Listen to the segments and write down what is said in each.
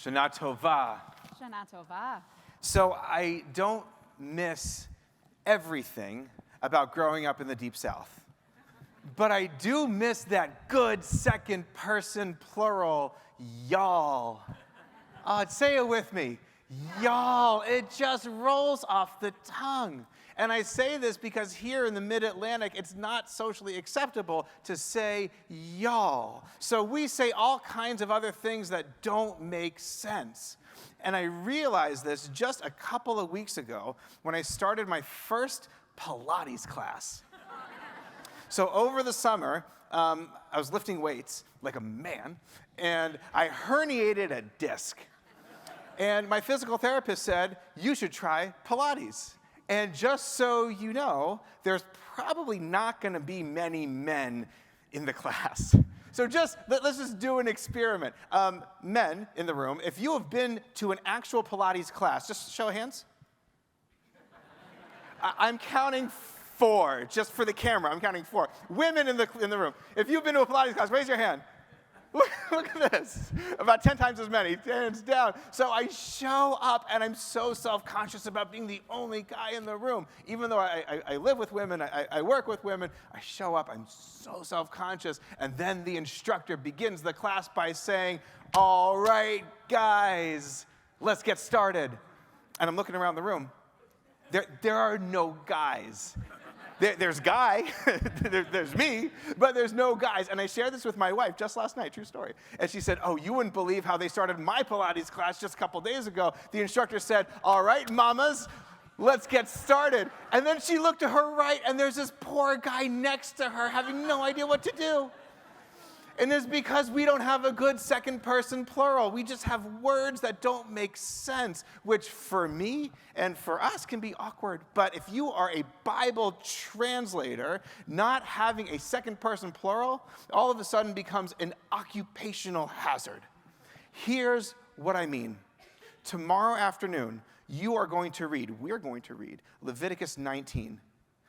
Shana Tova. Shana Tova. So I don't miss everything about growing up in the Deep South. But I do miss that good second person plural, y'all. Say it with me. Y'all. It just rolls off the tongue. And I say this because here in the Mid-Atlantic, it's not socially acceptable to say y'all. So we say all kinds of other things that don't make sense. And I realized this just a couple of weeks ago when I started my first Pilates class. So over the summer, I was lifting weights like a man, and I herniated a disc. And my physical therapist said, you should try Pilates. And just so you know, there's probably not going to be many men in the class. So let's just do an experiment. Men in the room, if you have been to an actual Pilates class, just show of hands. I'm counting 4, just for the camera. I'm counting 4. Women in the room, if you've been to a Pilates class, raise your hand. Look at this. About 10 times as many, hands down. So I show up, and I'm so self-conscious about being the only guy in the room. Even though I live with women, I work with women, I show up, I'm so self-conscious. And then the instructor begins the class by saying, all right, guys, let's get started. And I'm looking around the room. There are no guys. There's Guy, there's me, but there's no guys. And I shared this with my wife just last night, true story. And she said, oh, you wouldn't believe how they started my Pilates class just a couple days ago. The instructor said, all right, mamas, let's get started. And then she looked to her right, and there's this poor guy next to her having no idea what to do. And it's because we don't have a good second person plural. We just have words that don't make sense, which for me and for us can be awkward. But if you are a Bible translator, not having a second person plural all of a sudden becomes an occupational hazard. Here's what I mean. Tomorrow afternoon, we're going to read Leviticus 19.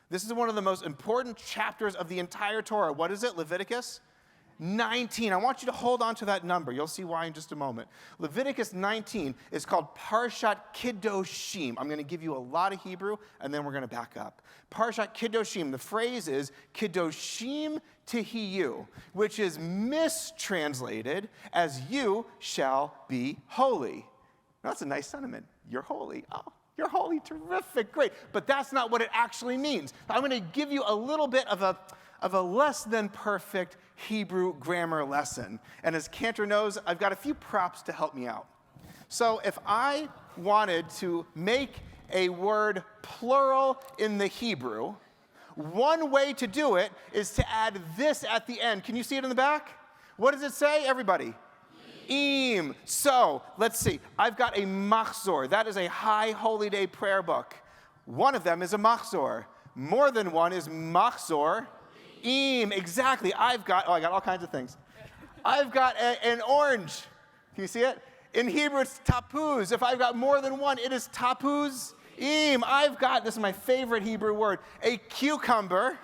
This is one of the most important chapters of the entire Torah. What is it, Leviticus? 19. I want you to hold on to that number. You'll see why in just a moment. Leviticus 19 is called Parshat Kiddoshim. I'm going to give you a lot of Hebrew, and then we're going to back up. Parshat Kiddoshim. The phrase is Kiddoshim Tihiyu, which is mistranslated as you shall be holy. Now, that's a nice sentiment. You're holy. Oh, you're holy. Terrific. Great. But that's not what it actually means. I'm going to give you a little bit of a less than perfect Hebrew grammar lesson. And as Cantor knows, I've got a few props to help me out. So if I wanted to make a word plural in the Hebrew, one way to do it is to add this at the end. Can you see it in the back? What does it say, everybody? Im. So let's see. I've got a machzor. That is a high holy day prayer book. One of them is a machzor. More than one is machzor. Im, exactly. I got all kinds of things. I've got an orange. Can you see it? In Hebrew, it's tapuz. If I've got more than one, it is tapuz. Im. I've got, this is my favorite Hebrew word, a cucumber.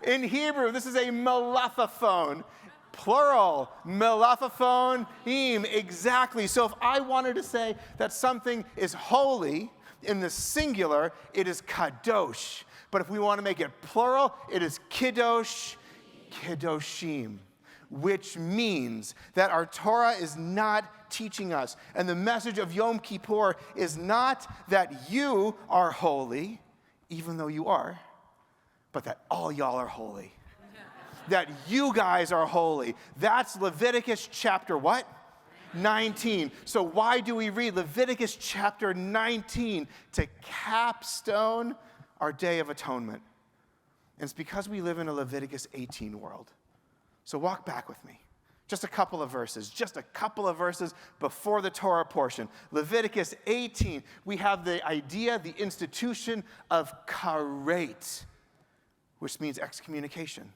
In Hebrew, this is a melathophone. Plural, melathophone, im, exactly. So if I wanted to say that something is holy, in the singular, it is kadosh. But if we want to make it plural, it is kiddosh, kiddoshim, which means that our Torah is not teaching us. And the message of Yom Kippur is not that you are holy, even though you are, but that all y'all are holy. That you guys are holy. That's Leviticus chapter what? 19. So why do we read Leviticus chapter 19 to capstone our Day of Atonement? And it's because we live in a Leviticus 18 world. So walk back with me. Just a couple of verses before the Torah portion. Leviticus 18, we have the idea, the institution of karet, which means excommunication,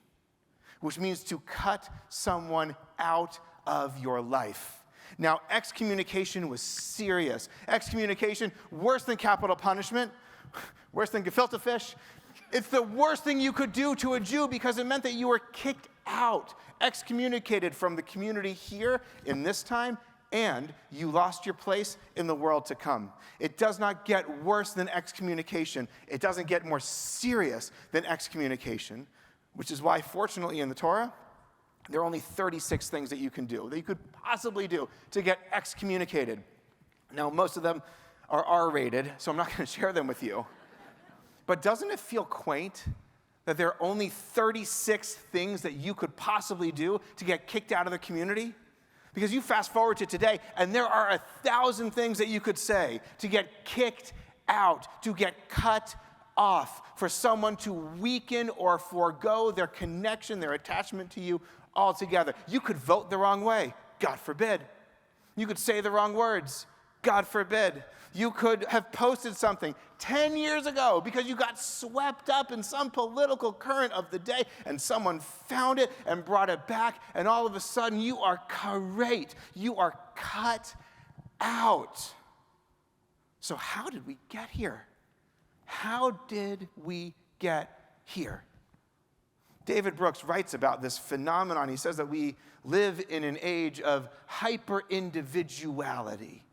which means to cut someone out of your life. Now, excommunication was serious. Excommunication, worse than capital punishment, worse than gefilte fish. It's the worst thing you could do to a Jew because it meant that you were kicked out, excommunicated from the community here in this time and you lost your place in the world to come. It does not get worse than excommunication. It doesn't get more serious than excommunication, which is why, fortunately, in the Torah, there are only 36 things that you can do, that you could possibly do to get excommunicated. Now, most of them are R-rated, so I'm not going to share them with you. But doesn't it feel quaint that there are only 36 things that you could possibly do to get kicked out of the community? Because you fast forward to today, and there are 1,000 things that you could say to get kicked out, to get cut off, for someone to weaken or forego their connection, their attachment to you altogether. You could vote the wrong way, God forbid. You could say the wrong words, God forbid. You could have posted something 10 years ago because you got swept up in some political current of the day and someone found it and brought it back, and all of a sudden you are karate. You are cut out. So how did we get here? How did we get here? David Brooks writes about this phenomenon. He says that we live in an age of hyper-individuality,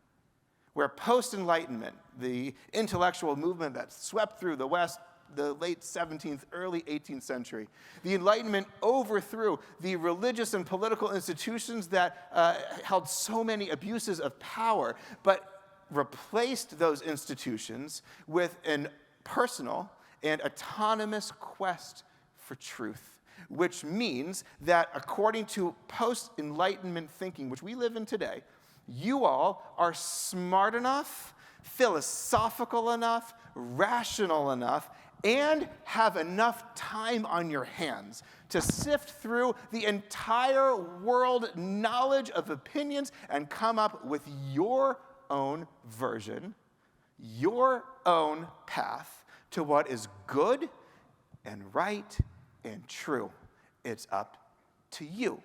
where post-Enlightenment, the intellectual movement that swept through the West, the late 17th, early 18th century, the Enlightenment overthrew the religious and political institutions that held so many abuses of power, but replaced those institutions with a personal and autonomous quest for truth, which means that according to post-Enlightenment thinking, which we live in today, you all are smart enough, philosophical enough, rational enough, and have enough time on your hands to sift through the entire world knowledge of opinions and come up with your own version, your own path to what is good and right and true. It's up to you.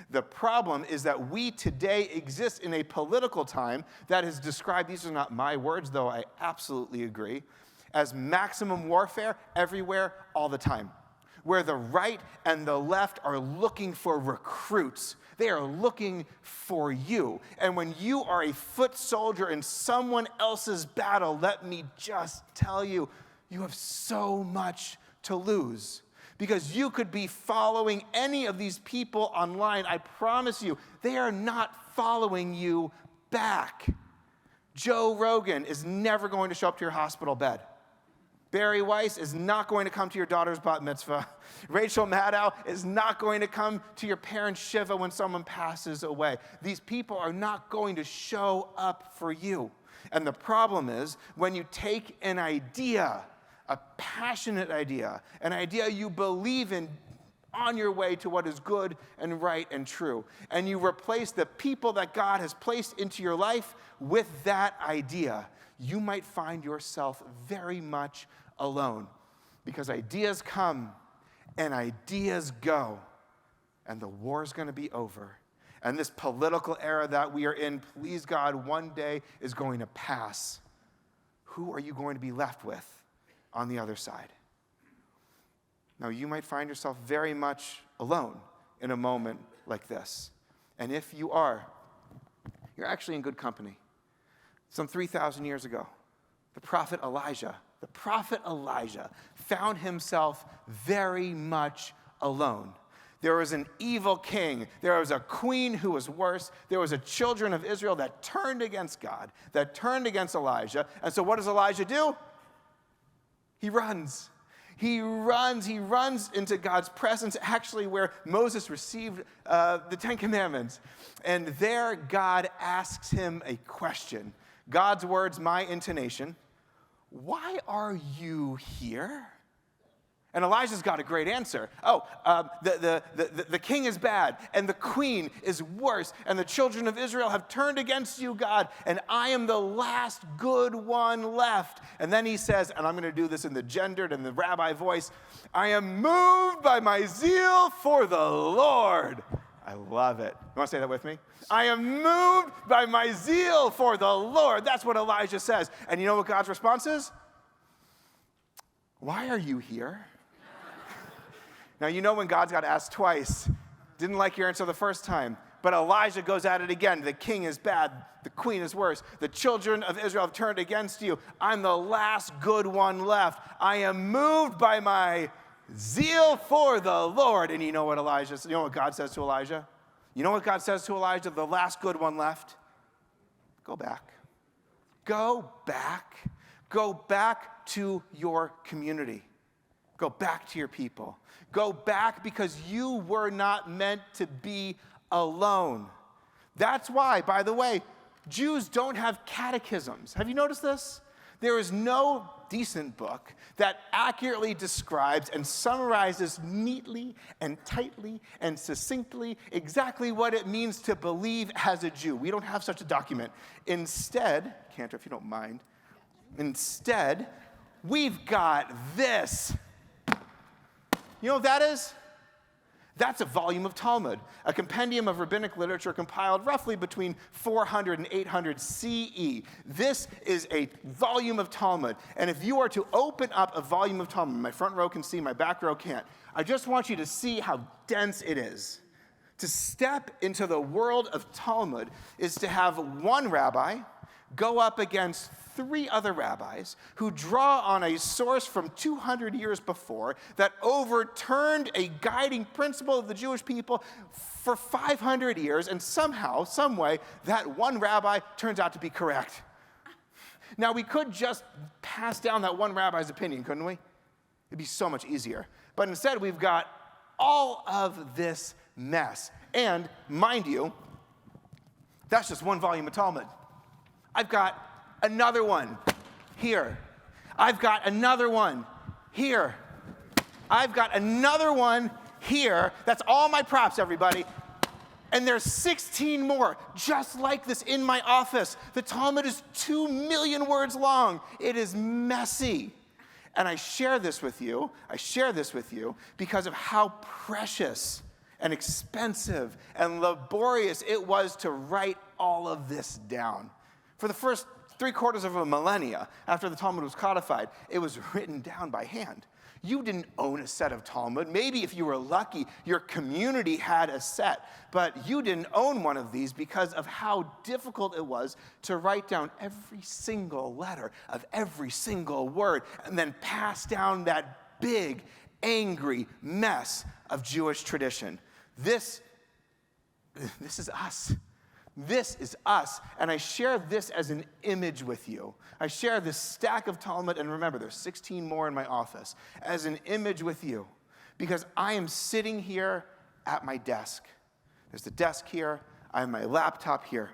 The problem is that we today exist in a political time that is described, these are not my words, though I absolutely agree, as maximum warfare everywhere, all the time, where the right and the left are looking for recruits. They are looking for you. And when you are a foot soldier in someone else's battle, let me just tell you, you have so much to lose. Because you could be following any of these people online. I promise you, they are not following you back. Joe Rogan is never going to show up to your hospital bed. Barry Weiss is not going to come to your daughter's bat mitzvah. Rachel Maddow is not going to come to your parents' shiva when someone passes away. These people are not going to show up for you. And the problem is, when you take an idea, a passionate idea, an idea you believe in on your way to what is good and right and true, and you replace the people that God has placed into your life with that idea, you might find yourself very much alone, because ideas come and ideas go, and the war is going to be over. And this political era that we are in, please God, one day is going to pass. Who are you going to be left with on the other side? Now, you might find yourself very much alone in a moment like this. And if you are, you're actually in good company. Some 3,000 years ago, the prophet Elijah found himself very much alone. There was an evil king. There was a queen who was worse. There was a children of Israel that turned against God, that turned against Elijah. And so what does Elijah do? He runs. He runs into God's presence, actually where Moses received the Ten Commandments. And there God asks him a question. God's words, my intonation. Why are you here? And Elijah's got a great answer. The king is bad, and the queen is worse, and the children of Israel have turned against you, God, and I am the last good one left. And then he says, and I'm going to do this in the gendered and the rabbi voice, I am moved by my zeal for the Lord. I love it. You want to say that with me? I am moved by my zeal for the Lord. That's what Elijah says. And you know what God's response is? Why are you here? Now, you know when God's got asked twice, didn't like your answer the first time. But Elijah goes at it again. The king is bad. The queen is worse. The children of Israel have turned against you. I'm the last good one left. I am moved by my zeal for the Lord. And you know what God says to Elijah? You know what God says to Elijah, the last good one left? Go back. Go back. Go back to your community. Go back to your people. Go back because you were not meant to be alone. That's why, by the way, Jews don't have catechisms. Have you noticed this? There is no decent book that accurately describes and summarizes neatly and tightly and succinctly exactly what it means to believe as a Jew. We don't have such a document. Instead, Cantor, if you don't mind, we've got this. You know what that is? That's a volume of Talmud, a compendium of rabbinic literature compiled roughly between 400 and 800 CE. This is a volume of Talmud. And if you are to open up a volume of Talmud, my front row can see, my back row can't. I just want you to see how dense it is. To step into the world of Talmud is to have one rabbi go up against 3 other rabbis who draw on a source from 200 years before that overturned a guiding principle of the Jewish people for 500 years, and somehow, some way, that one rabbi turns out to be correct. Now, we could just pass down that one rabbi's opinion, couldn't we? It'd be so much easier. But instead, we've got all of this mess. And, mind you, that's just one volume of Talmud. I've got another one here. I've got another one here. I've got another one here. That's all my props, everybody. And there's 16 more just like this in my office. The Talmud is 2 million words long. It is messy. And I share this with you because of how precious and expensive and laborious it was to write all of this down. For the first 3/4 of a millennia after the Talmud was codified, it was written down by hand. You didn't own a set of Talmud. Maybe if you were lucky, your community had a set, but you didn't own one of these because of how difficult it was to write down every single letter of every single word and then pass down that big, angry mess of Jewish tradition. This is us. This is us, and I share this as an image with you. I share this stack of Talmud, and remember, there's 16 more in my office, as an image with you, because I am sitting here at my desk. There's the desk here, I have my laptop here,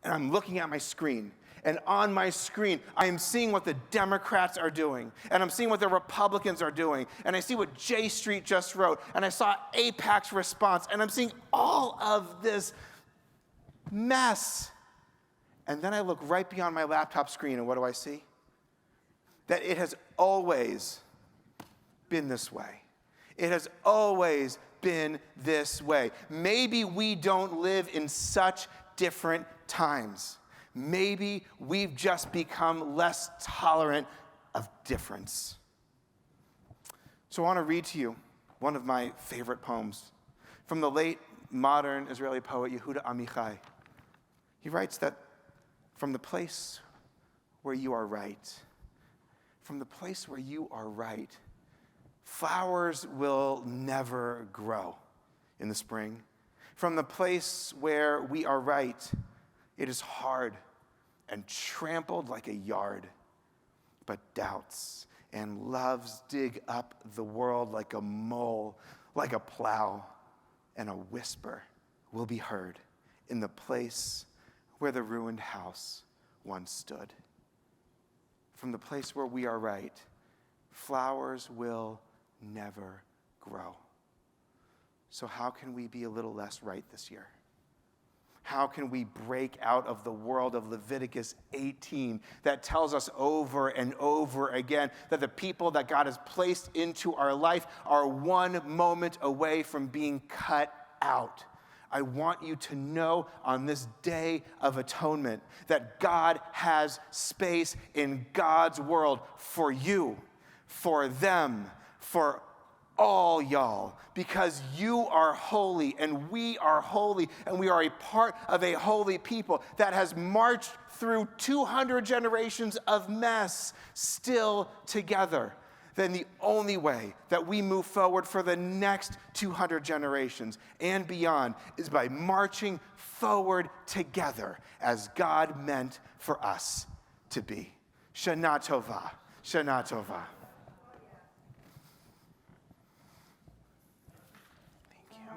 and I'm looking at my screen. And on my screen, I am seeing what the Democrats are doing, and I'm seeing what the Republicans are doing, and I see what J Street just wrote, and I saw AIPAC's response, and I'm seeing all of this mess. And then I look right beyond my laptop screen, and what do I see? That it has always been this way. It has always been this way. Maybe we don't live in such different times. Maybe we've just become less tolerant of difference. So I want to read to you one of my favorite poems from the late modern Israeli poet Yehuda Amichai. He writes that from the place where you are right, flowers will never grow in the spring. From the place where we are right, it is hard and trampled like a yard, but doubts and loves dig up the world like a mole, like a plow, and a whisper will be heard in the place where the ruined house once stood. From the place where we are right, flowers will never grow. So how can we be a little less right this year? How can we break out of the world of Leviticus 18 that tells us over and over again that the people that God has placed into our life are one moment away from being cut out? I want you to know on this day of atonement that God has space in God's world for you, for them, for all y'all, because you are holy and we are holy, and we are a part of a holy people that has marched through 200 generations of mess still together. Then the only way that we move forward for the next 200 generations and beyond is by marching forward together as God meant for us to be. Shana Tova. Shana Tova. Thank you.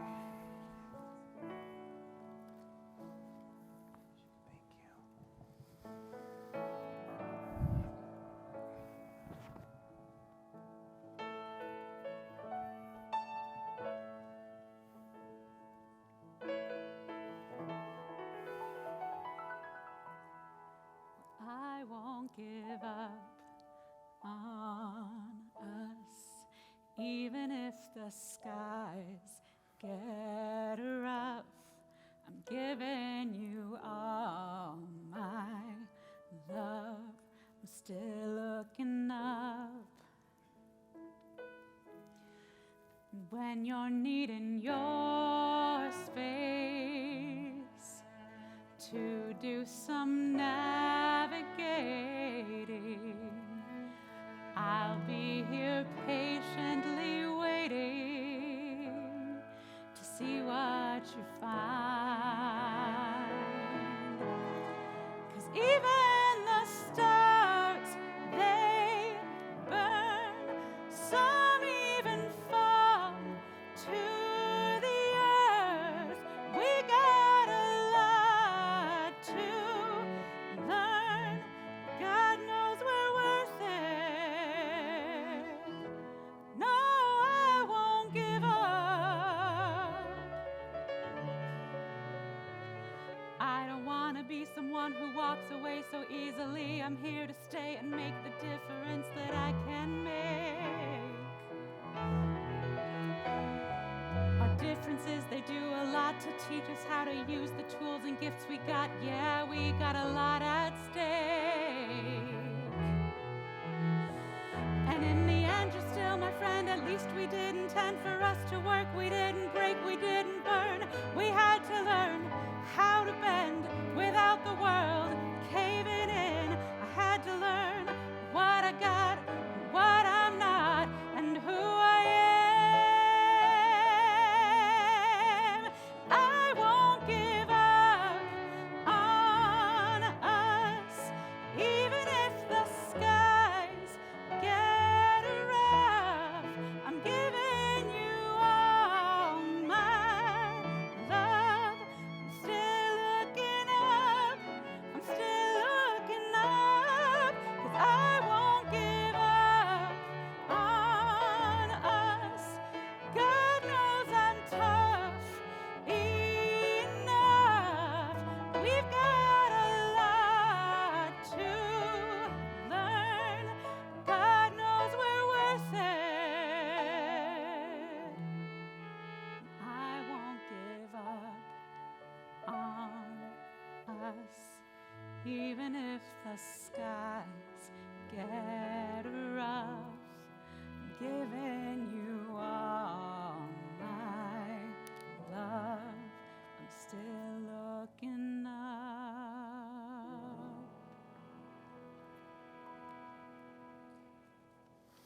I won't give up on us, even if the skies get rough. I'm giving you all my love. I'm still looking up. When you're needing your space to do some navigating, I'll be here patiently waiting to see what you find. 'Cause even the stars, they burn, some even fall to the earth. We got a lot to learn. God knows we're worth it. No, I won't give up. I don't want to be someone who walks away so easily. I'm here to stay and make the difference that I can make. Our differences, they do a lot to teach us how to use the tools and gifts we got. Yeah, we got a lot at stake. And in the end, you're still my friend. At least we did intend for us to work. We didn't break, we didn't burn. We had to learn how to bend without the world caving in. I had to learn what I got, what I'm not, and who I am. I won't give up on us, even if the skies get rough. I'm giving you all my love. I'm still looking up. I'm still looking up. 'Cause I won't give up on us. God knows I'm tough enough. We've got a lot to learn. God knows we're worth it. I won't give up on us, even if the skies get rough. I'm giving